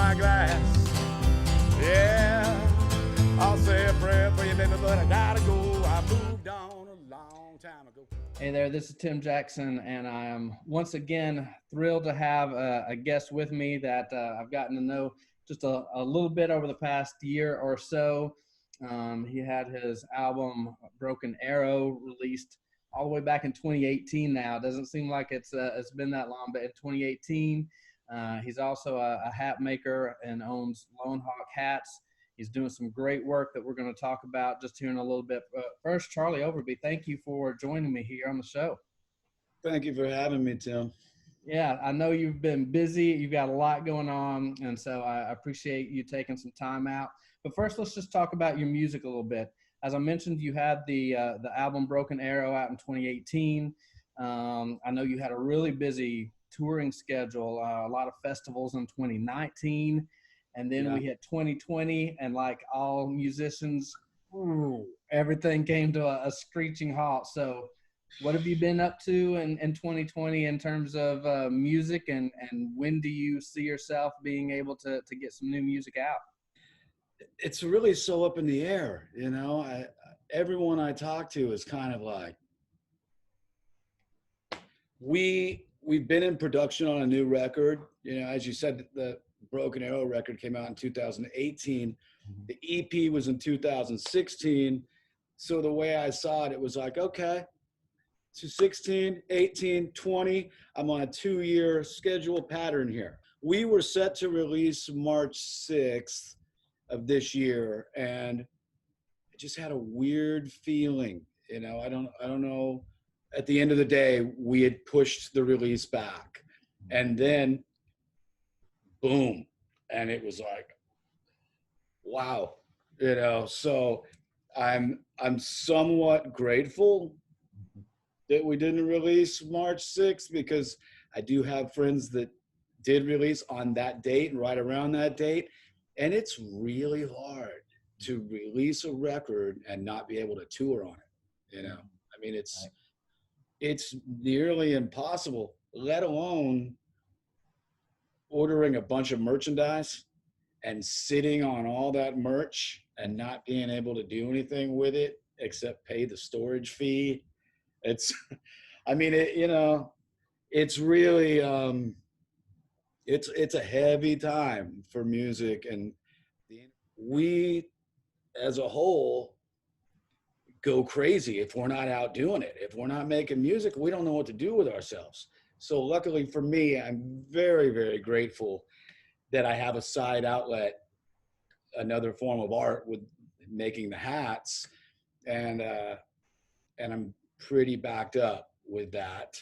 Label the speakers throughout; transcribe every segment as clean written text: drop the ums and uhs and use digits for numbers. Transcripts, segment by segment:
Speaker 1: my glass. Yeah, I'll say a prayer for you, baby, but I gotta go. I moved on a long time ago.
Speaker 2: Hey there, this is Tim Jackson, and I am once again thrilled to have a guest with me that I've gotten to know just a little bit over the past year or so. He had his album Broken Arrow released all the way back in 2018 now. It doesn't seem like it's been that long, but in 2018, he's also a hat maker and owns Lone Hawk Hats. He's doing some great work that we're going to talk about just here in a little bit. But first, Charlie Overbey, thank you for joining me here on the show.
Speaker 1: Thank you for having me, Tim.
Speaker 2: Yeah, I know you've been busy. You've got a lot going on, and so I appreciate you taking some time out. But first, let's just talk about your music a little bit. As I mentioned, you had the album Broken Arrow out in 2018. I know you had a really busy touring schedule, a lot of festivals in 2019. And then we hit 2020, and like all musicians, everything came to a screeching halt. So what have you been up to in 2020 in terms of music, and when do you see yourself being able to get some new music out?
Speaker 1: It's really so up in the air, you know. Everyone I talk to is kind of like, we've been in production on a new record. You know, as you said, the Broken Arrow record came out in 2018. The EP was in 2016. So the way I saw it, it was like, okay, so 16, 18, 20, I'm on a 2-year schedule pattern here. We were set to release March 6th of this year, and I just had a weird feeling, you know. I don't know. At the end of the day, we had pushed the release back, and then boom, and it was like, wow, you know. So I'm somewhat grateful that we didn't release March 6th, because I do have friends that did release on that date and right around that date, and it's really hard to release a record and not be able to tour on it, you know. I mean, it's nearly impossible, let alone ordering a bunch of merchandise and sitting on all that merch and not being able to do anything with it except pay the storage fee. It's, I mean, you know, it's really, it's a heavy time for music, and we as a whole go crazy if we're not out doing it. If we're not making music, we don't know what to do with ourselves. So luckily for me, I'm very, very grateful that I have a side outlet, another form of art with making the hats, and I'm pretty backed up with that.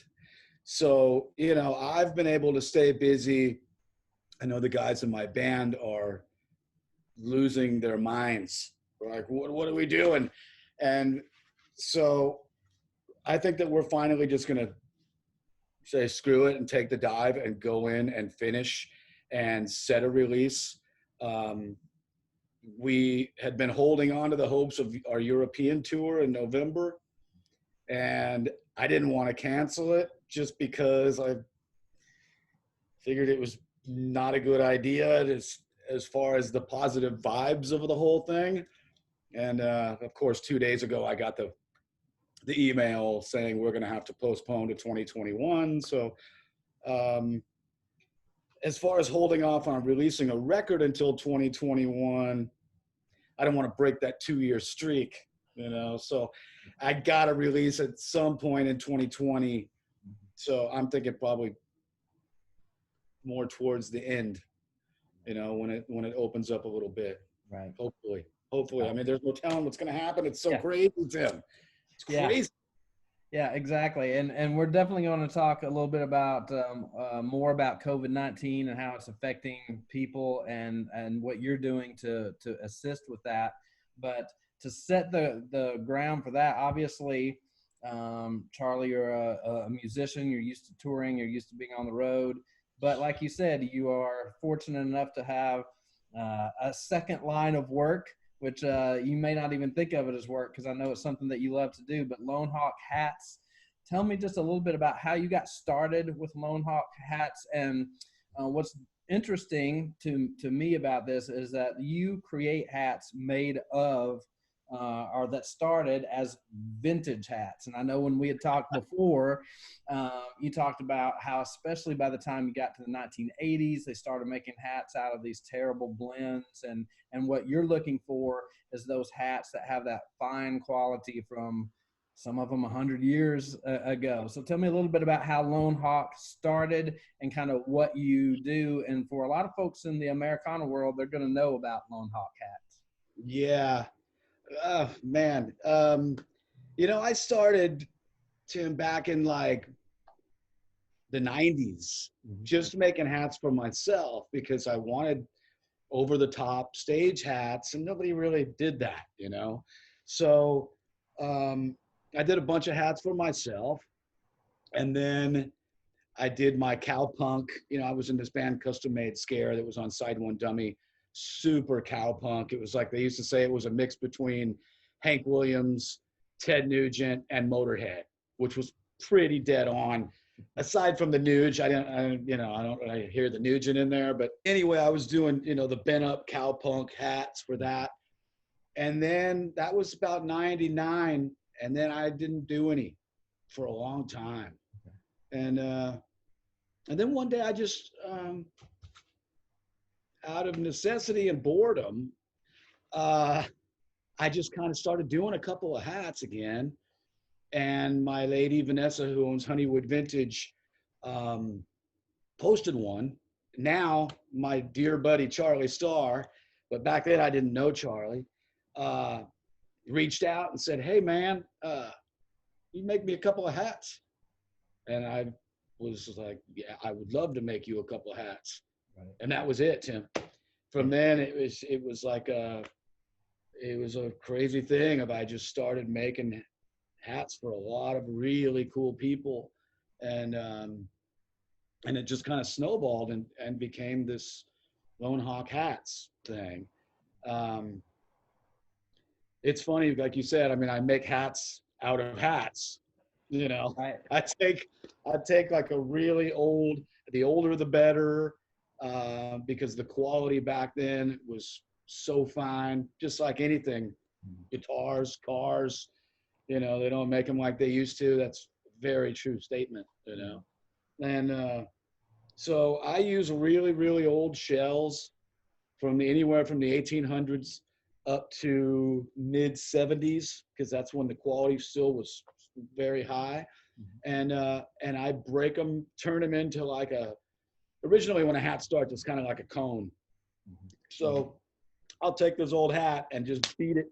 Speaker 1: So, you know, I've been able to stay busy. I know the guys in my band are losing their minds. They're like, what are we doing? And so I think that we're finally just going to say screw it and take the dive and go in and finish and set a release. We had been holding on to the hopes of our European tour in November, and I didn't want to cancel it just because I figured it was not a good idea as far as the positive vibes of the whole thing. And of course, 2 days ago, I got the email saying we're going to have to postpone to 2021. So as far as holding off on releasing a record until 2021, I don't want to break that 2-year streak, you know. So I got to release at some point in 2020. So I'm thinking probably more towards the end, you know, when it opens up a little bit.
Speaker 2: Right.
Speaker 1: Hopefully. I mean, there's no telling what's going to happen. It's so crazy, Tim. It's crazy.
Speaker 2: Yeah, exactly. And we're definitely going to talk a little bit about more about COVID-19 and how it's affecting people and what you're doing to assist with that. But to set the ground for that, obviously, Charlie, you're a musician. You're used to touring. You're used to being on the road. But like you said, you are fortunate enough to have a second line of work, which you may not even think of it as work, because I know it's something that you love to do. But Lone Hawk Hats, tell me just a little bit about how you got started with Lone Hawk Hats, and what's interesting to me about this is that you create hats made of or that started as vintage hats. And I know when we had talked before, you talked about how, especially by the time you got to the 1980s, they started making hats out of these terrible blends. And what you're looking for is those hats that have that fine quality from some of them 100 years ago. So tell me a little bit about how Lone Hawk started and kind of what you do. And for a lot of folks in the Americana world, they're going to know about Lone Hawk hats.
Speaker 1: Yeah. Oh, man. You know, I started, Tim, back in like the 90s, just making hats for myself because I wanted over the top stage hats and nobody really did that, you know? So I did a bunch of hats for myself. And then I did my cowpunk. You know, I was in this band Custom Made Scare that was on Side One Dummy, super cowpunk. It was like they used to say it was a mix between Hank Williams, Ted Nugent, and Motorhead, which was pretty dead on. Aside from the Nuge, I don't really hear the Nugent in there. But anyway, I was doing, you know, the bent up cowpunk hats for that. And then that was about 99. And then I didn't do any for a long time. And then one day I just, out of necessity and boredom, I just kind of started doing a couple of hats again. And my lady, Vanessa, who owns Honeywood Vintage, posted one. Now, my dear buddy, Charlie Starr, but back then I didn't know Charlie, reached out and said, hey, man, you make me a couple of hats. And I was like, yeah, I would love to make you a couple of hats. Right. And that was it, Tim. From then it was like it was a crazy thing of I just started making hats for a lot of really cool people. And it just kind of snowballed and became this Lone Hawk hats thing. It's funny, like you said, I mean, I make hats out of hats. You know,
Speaker 2: right.
Speaker 1: I take like a really old, the older the better, because the quality back then was so fine, just like anything, guitars, cars, you know, they don't make them like they used to. That's a very true statement, you know. And so I use really, really old shells from anywhere from the 1800s up to mid 70s, because that's when the quality still was very high. And I break them, turn them into like originally when a hat starts, it's kind of like a cone. So I'll take this old hat and just beat it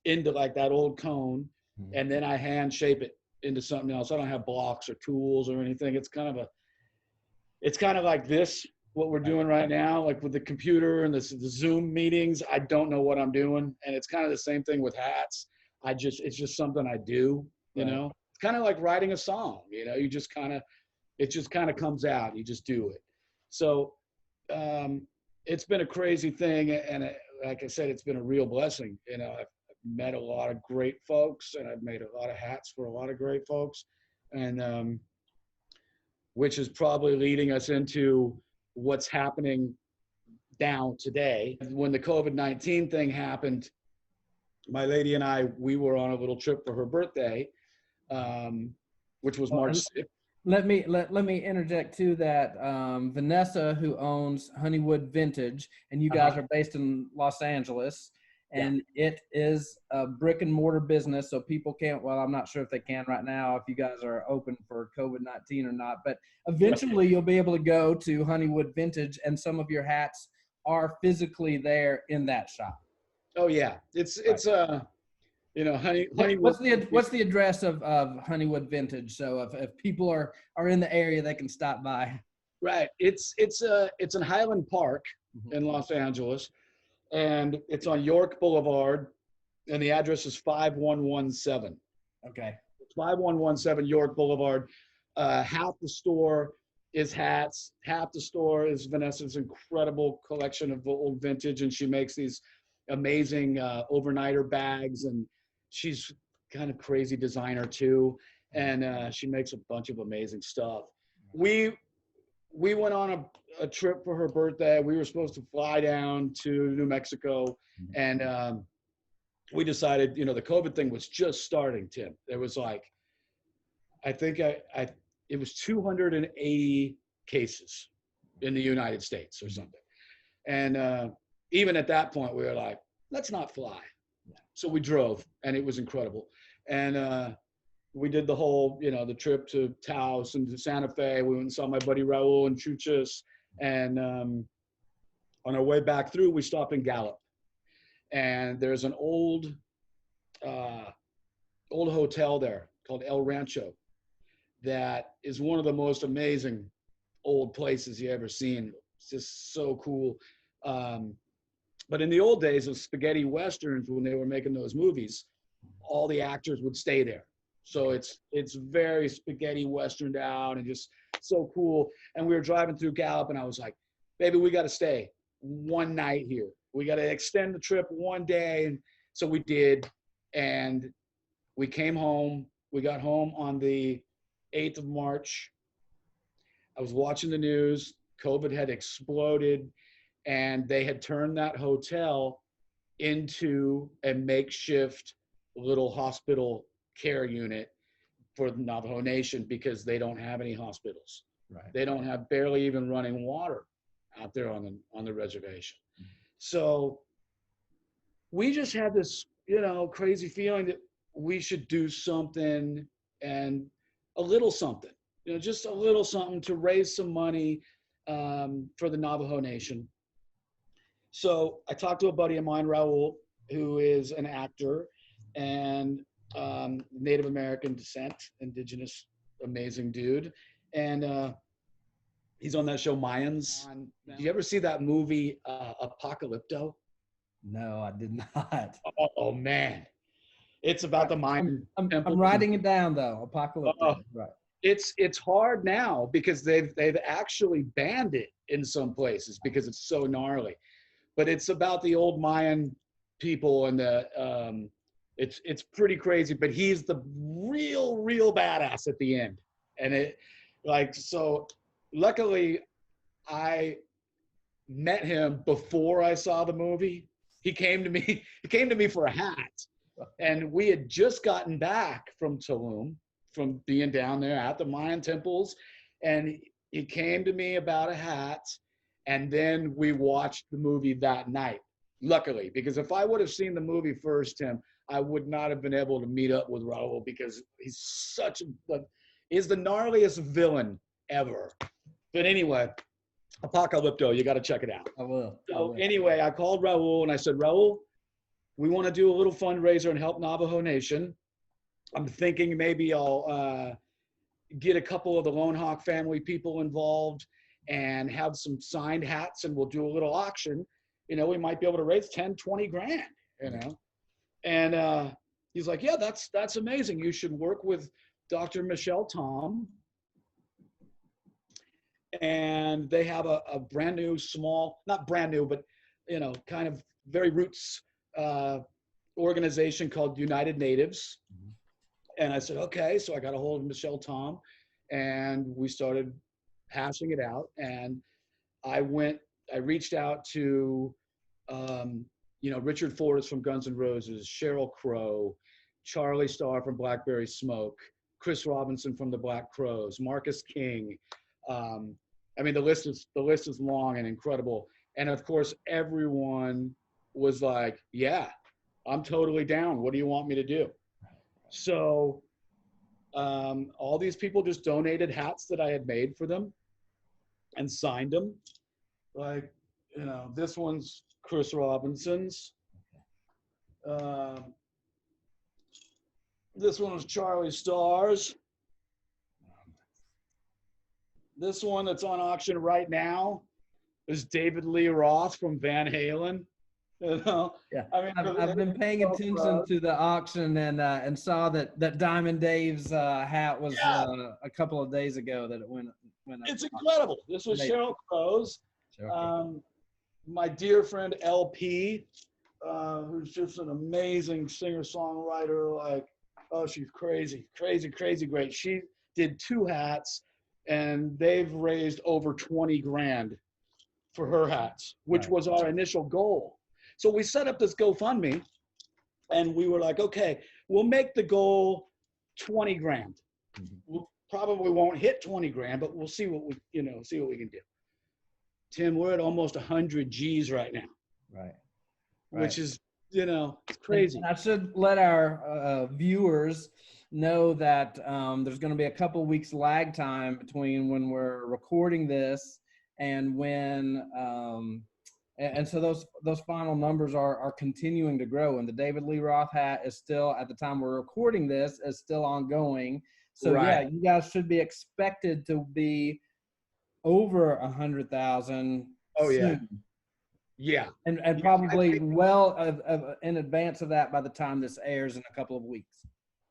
Speaker 1: into like that old cone. And then I hand shape it into something else. I don't have blocks or tools or anything. It's kind of like this, what we're doing right now, like with the computer and the Zoom meetings. I don't know what I'm doing. And it's kind of the same thing with hats. It's just something I do, you know. It's kind of like writing a song, you know. It just kind of comes out. You just do it. So it's been a crazy thing, and like I said, it's been a real blessing. You know, I've met a lot of great folks, and I've made a lot of hats for a lot of great folks, and which is probably leading us into what's happening now today. When the COVID-19 thing happened, my lady and we were on a little trip for her birthday, which was March 6th.
Speaker 2: Let me interject too that Vanessa, who owns Honeywood Vintage, and you guys are based in Los Angeles, and it is a brick and mortar business, so people can't, well, I'm not sure if they can right now, if you guys are open for COVID-19 or not, but eventually you'll be able to go to Honeywood Vintage, and some of your hats are physically there in that shop.
Speaker 1: Oh yeah, it's you know, Honeywood.
Speaker 2: What's the address of Honeywood Vintage? So if people are in the area, they can stop by.
Speaker 1: Right. It's in Highland Park in Los Angeles, and it's on York Boulevard, and the address is 5117.
Speaker 2: Okay.
Speaker 1: 5117 York Boulevard. Half the store is hats. Half the store is Vanessa's incredible collection of old vintage, and she makes these amazing overnighter bags, and she's kind of crazy designer too, and she makes a bunch of amazing stuff. We we went on a trip for her birthday. We were supposed to fly down to New Mexico, and we decided, you know, the COVID thing was just starting, Tim. There was like, I think it was 280 cases in the United States or something. And even at that point, we were like, let's not fly. So we drove, and it was incredible. And we did the whole, you know, the trip to Taos and to Santa Fe. We went and saw my buddy Raul and Chuchas. And on our way back through, we stopped in Gallup. And there's an old hotel there called El Rancho that is one of the most amazing old places you ever seen. It's just so cool. But in the old days of spaghetti westerns, when they were making those movies, all the actors would stay there. So it's very spaghetti westerned out and just so cool. And we were driving through Gallup, and I was like, baby, we got to stay one night here. We got to extend the trip one day. And so we did. And we came home. We got home on the 8th of March. I was watching the news. COVID had exploded, and they had turned that hotel into a makeshift little hospital care unit for the Navajo Nation because they don't have any hospitals.
Speaker 2: Right.
Speaker 1: They don't have barely even running water out there on the reservation. So we just had this, you know, crazy feeling that we should do something, and a little something, you know, just a little something to raise some money for the Navajo Nation. So I talked to a buddy of mine, Raul, who is an actor and Native American descent, indigenous, amazing dude. And he's on that show Mayans. Did you ever see that movie Apocalypto?
Speaker 2: No, I did not.
Speaker 1: Oh man, it's about the Mayan.
Speaker 2: I'm writing it down though. Apocalypse. Right.
Speaker 1: It's hard now because they've actually banned it in some places because it's so gnarly. But it's about the old Mayan people, and it's pretty crazy. But he's the real badass at the end, and it like so. Luckily, I met him before I saw the movie. He came to me. He came to me for a hat, and we had just gotten back from Tulum, from being down there at the Mayan temples, and he came to me about a hat, and then we watched the movie that night. Luckily, because if I would have seen the movie first, Tim, I would not have been able to meet up with Raul because he's he's the gnarliest villain ever. But anyway, Apocalypto, you got to check it out.
Speaker 2: I will.
Speaker 1: So anyway, I called Raul and I said, Raul, we want to do a little fundraiser and help Navajo Nation. I'm thinking maybe I'll get a couple of the Lone Hawk family people involved and have some signed hats, and we'll do a little auction. You know, we might be able to raise 10, 20 grand, you know. And he's like, yeah, that's amazing. You should work with Dr. Michelle Tom. And they have a brand new, small, not brand new, but, you know, kind of very roots organization called United Natives. And I said, okay. So I got a hold of Michelle Tom, and we started hashing it out. And I reached out to, you know, Richard Forrest from Guns N' Roses, Sheryl Crow, Charlie Starr from Blackberry Smoke, Chris Robinson from the Black Crowes, Marcus King. I mean, the list is long and incredible. And of course, everyone was like, yeah, I'm totally down. What do you want me to do? So all these people just donated hats that I had made for them and signed them. Like, you know, this one's Chris Robinson's. This one was Charlie Starr's. This one that's on auction right now is David Lee Roth from Van Halen. You know?
Speaker 2: Yeah,
Speaker 1: I mean,
Speaker 2: I've been paying attention to the auction and saw that Diamond Dave's hat was a couple of days ago that it went up.
Speaker 1: It's incredible. This was Sheryl Crow's. My dear friend LP, who's just an amazing singer-songwriter. Like, oh, she's crazy great. She did 2 hats, and they've raised over 20 grand for her hats, which
Speaker 2: Right.
Speaker 1: was our initial goal. So we set up this GoFundMe, and we were like, okay, we'll make the goal 20 grand. We probably won't hit 20 grand, but we'll see what we, see what we can do. Tim, we're at almost 100 G's right now.
Speaker 2: Right.
Speaker 1: Which is, it's crazy.
Speaker 2: And I should let our viewers know that there's going to be a couple weeks lag time between when we're recording this and when, and so those final numbers are continuing to grow. And the David Lee Roth hat is still, at the time we're recording this, is still ongoing. So
Speaker 1: Right.
Speaker 2: yeah, you guys should be expected to be over 100,000.
Speaker 1: Oh yeah.
Speaker 2: soon.
Speaker 1: Yeah.
Speaker 2: And probably well in advance of that by the time this airs in a couple of weeks.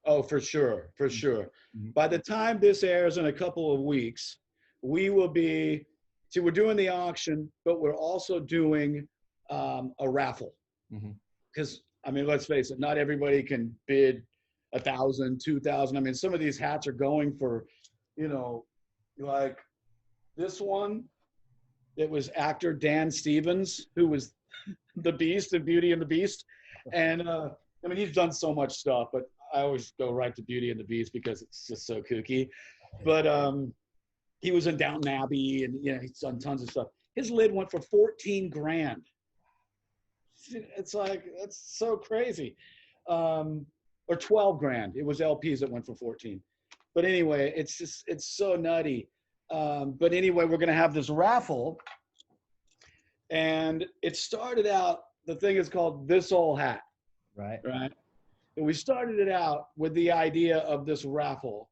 Speaker 1: Oh, for sure. For sure.
Speaker 2: Mm-hmm.
Speaker 1: By the time this airs in a couple of weeks, we will be, we're doing the auction, but we're also doing a raffle. Because, let's face it, not everybody can bid 1,000, 2,000. Some of these hats are going for, like this one. It was actor Dan Stevens, who was the Beast in Beauty and the Beast. And he's done so much stuff, but I always go right to Beauty and the Beast because it's just so kooky. But he was in Downton Abbey, and he's done tons of stuff. His lid went for 14 grand. It's like, that's so crazy. Or 12 grand. It was LPs that went for 14. But anyway, it's so nutty. But anyway, we're going to have this raffle, and it started out, the thing is called This Old Hat.
Speaker 2: Right.
Speaker 1: And we started it out with the idea of this raffle,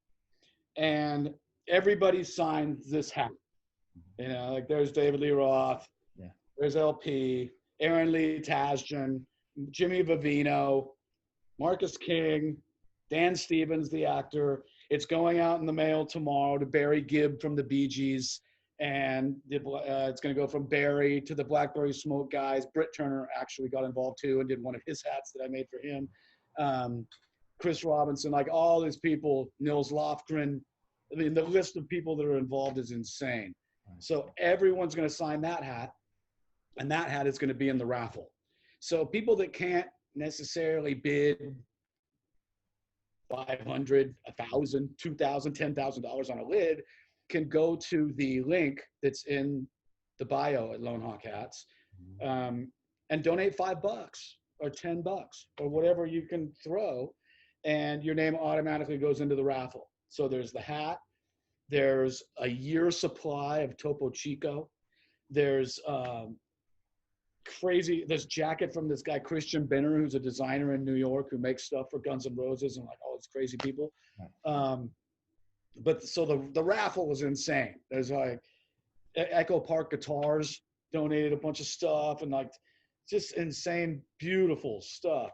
Speaker 1: and everybody signed this hat. Like there's David Lee Roth.
Speaker 2: Yeah.
Speaker 1: There's LP, Aaron Lee Tasjan, Jimmy Vivino, Marcus King, Dan Stevens, the actor. It's going out in the mail tomorrow to Barry Gibb from the Bee Gees, and it's going to go from Barry to the Blackberry Smoke guys. Britt Turner actually got involved too and did one of his hats that I made for him. Chris Robinson, like all these people, Nils Lofgren. The list of people that are involved is insane. So everyone's going to sign that hat, and that hat is going to be in the raffle. So people that can't necessarily bid $500, $1,000, $2,000, $10,000 on a lid can go to the link that's in the bio at Lone Hawk Hats, and donate $5 or $10 or whatever you can throw, and your name automatically goes into the raffle. So there's the hat, there's a year's supply of Topo Chico, there's this jacket from this guy Christian Benner, who's a designer in New York who makes stuff for Guns N' Roses and like all these crazy people. But so the raffle was insane. There's like Echo Park Guitars donated a bunch of stuff, and like just insane, beautiful stuff.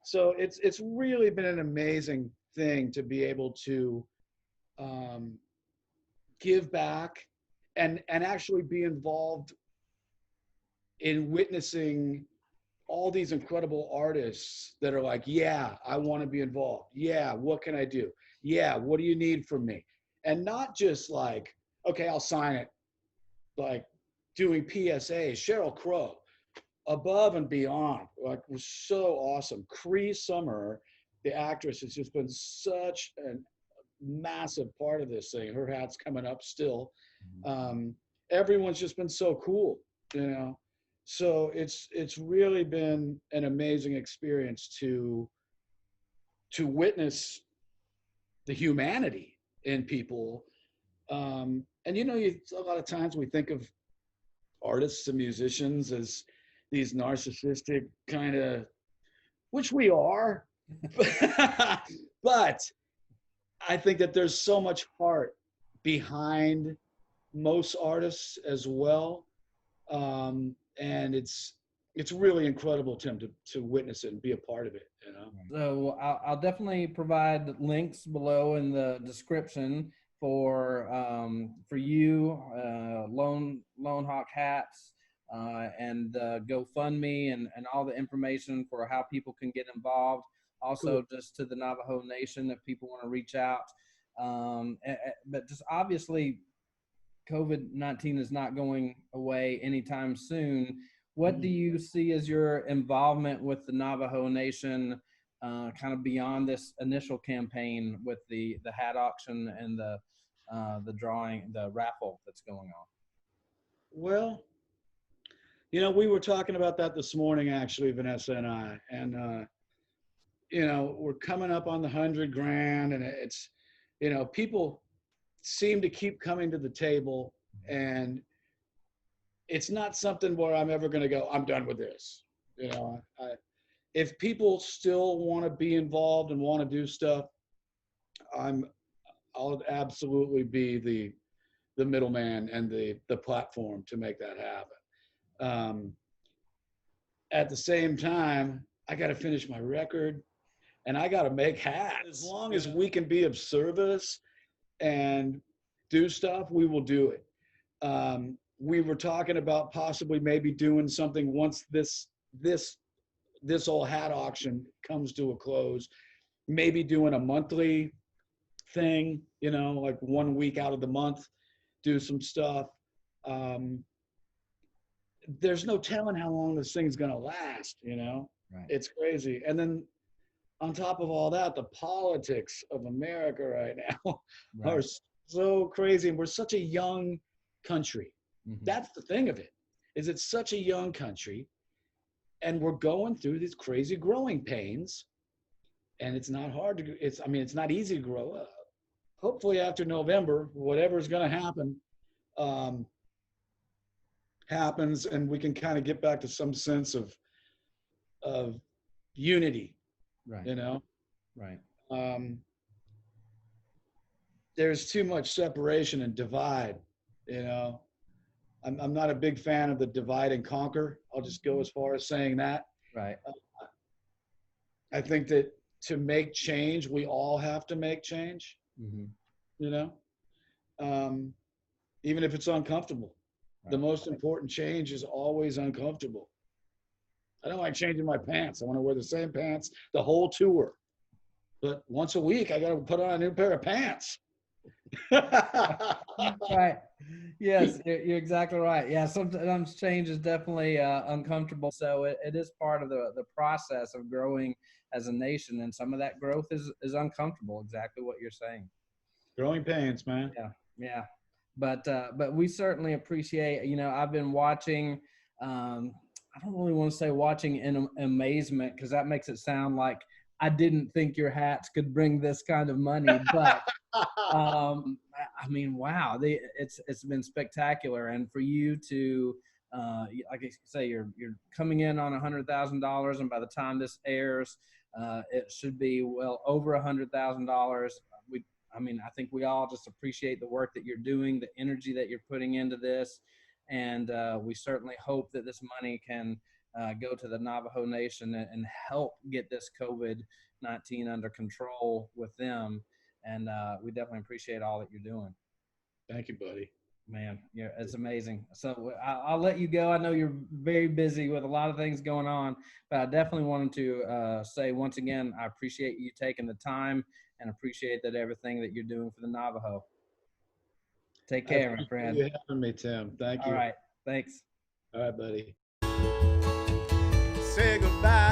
Speaker 1: So it's really been an amazing thing to be able to give back and actually be involved in witnessing all these incredible artists that are like, yeah, I want to be involved. Yeah, what can I do? Yeah, what do you need from me? And not just like, okay, I'll sign it. Like doing PSAs, Sheryl Crow, above and beyond, like was so awesome. Cree Summer, the actress, has just been such a massive part of this thing. Her hat's coming up still. Everyone's just been so cool, So it's really been an amazing experience to witness the humanity in people. And a lot of times we think of artists and musicians as these narcissistic kind of, which we are, but I think that there's so much heart behind most artists as well. And it's really incredible, Tim, to witness it and be a part of it.
Speaker 2: So I'll definitely provide links below in the description for you, Lone Hawk Hats, and GoFundMe and all the information for how people can get involved. Also, just to the Navajo Nation if people want to reach out. But just obviously, COVID-19 is not going away anytime soon. What do you see as your involvement with the Navajo Nation, kind of beyond this initial campaign with the hat auction and the drawing, the raffle that's going on?
Speaker 1: Well, you know, we were talking about that this morning, actually, Vanessa and I, and you know, we're coming up on the 100 grand, and it's, you know, people seem to keep coming to the table, and it's not something where I'm ever going to go, I'm done with this. You know, if people still want to be involved and want to do stuff, I'll absolutely be the middleman and the platform to make that happen. At the same time, I got to finish my record, and I got to make hats. As long as we can be of service and do stuff, we will do it. We were talking about possibly maybe doing something once this whole hat auction comes to a close, maybe doing a monthly thing, you know, like 1 week out of the month, do some stuff. There's no telling how long this thing's going to last, you know.
Speaker 2: Right.
Speaker 1: It's crazy. And then on top of all that, the politics of America right now are so crazy. And we're such a young country. That's the thing of it, is it's such a young country, and we're going through these crazy growing pains, and it's not hard to, it's not easy to grow up. Hopefully after November, whatever's going to happen, happens, and we can kind of get back to some sense of unity,
Speaker 2: Right.
Speaker 1: you know?
Speaker 2: Right.
Speaker 1: There's too much separation and divide, you know? I'm not a big fan of the divide and conquer. I'll just go as far as saying that.
Speaker 2: Right.
Speaker 1: I think that to make change, we all have to make change, you know? Even if it's uncomfortable. Right. The most important change is always uncomfortable. I don't like changing my pants. I want to wear the same pants the whole tour. But once a week, I got to put on a new pair of pants.
Speaker 2: Right. Yes, you're exactly right. Yeah, sometimes change is definitely uncomfortable. So it is part of the process of growing as a nation. And some of that growth is uncomfortable, exactly what you're saying.
Speaker 1: Growing pains, man.
Speaker 2: Yeah, yeah. But we certainly appreciate, you know, I've been watching, I don't really want to say watching in amazement, because that makes it sound like I didn't think your hats could bring this kind of money, but I mean, wow, it's been spectacular. And for you to, like I say, you're coming in on $100,000, and by the time this airs, it should be well over $100,000. I think we all just appreciate the work that you're doing, the energy that you're putting into this. And we certainly hope that this money can go to the Navajo Nation and help get this COVID-19 under control with them. And we definitely appreciate all that you're doing.
Speaker 1: Thank you, buddy.
Speaker 2: Man, yeah, it's amazing. So I'll let you go. I know you're very busy with a lot of things going on, but I definitely wanted to say once again, I appreciate you taking the time and appreciate that everything that you're doing for the Navajo. Take care, my friend.
Speaker 1: Thank you for having me, Tim. Thank you.
Speaker 2: All right. Thanks.
Speaker 1: All right, buddy.
Speaker 3: Say goodbye.